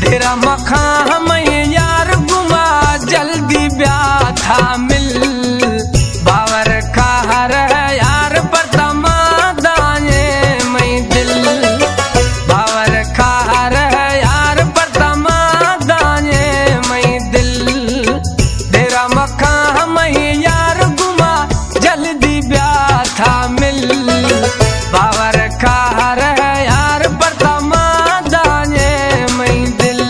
तेरा मखा मैं यार गुमा जल्दी ब्याह था मिल बावर का हर यार बर्तमा दाने मैं दिल बावर का हर यार बर्तमा दाने मैं दिल तेरा मखा मैं यार गुमा जल्दी ब्याह था मिल बावर का हर यार बर्तमा दाने मैं दिल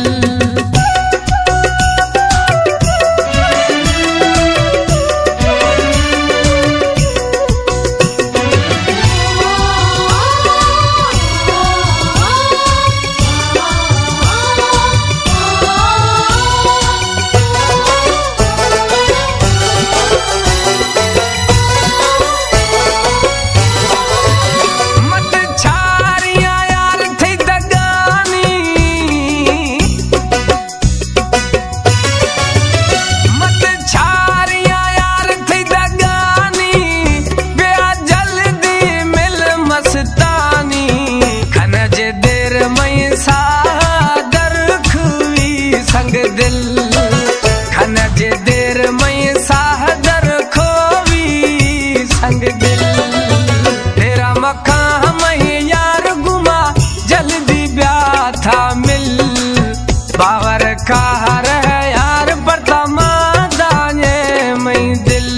दिल खनज देर मैं साहदर खोवी संग दिल तेरा मखा मैं यार गुमा जल्दी ब्याह था मिल बावर का हर यार बर्तमा दाने मैं दिल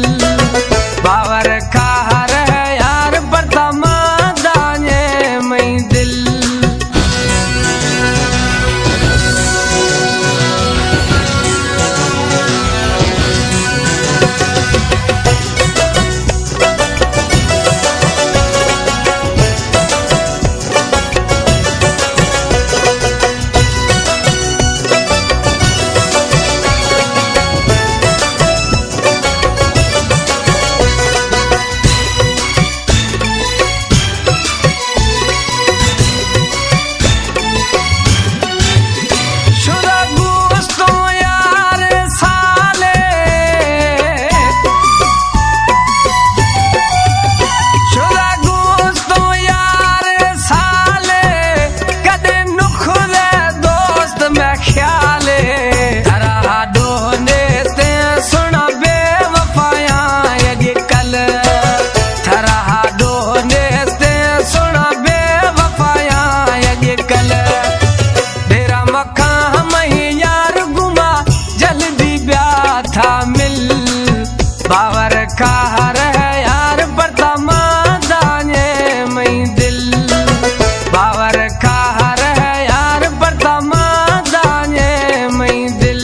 बावर का हर यार बर्तमा दाने मैं दिल बावर का हर यार बर्तमा दाने मैं दिल बावर का हर यार बर्तमा दाने मैं दिल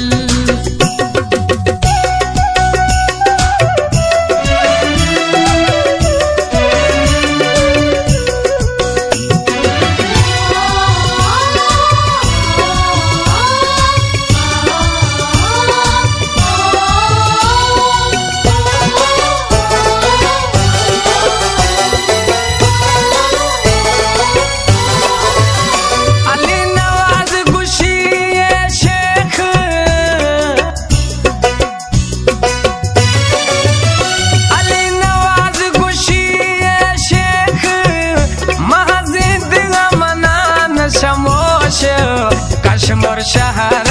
कश्मीर शहर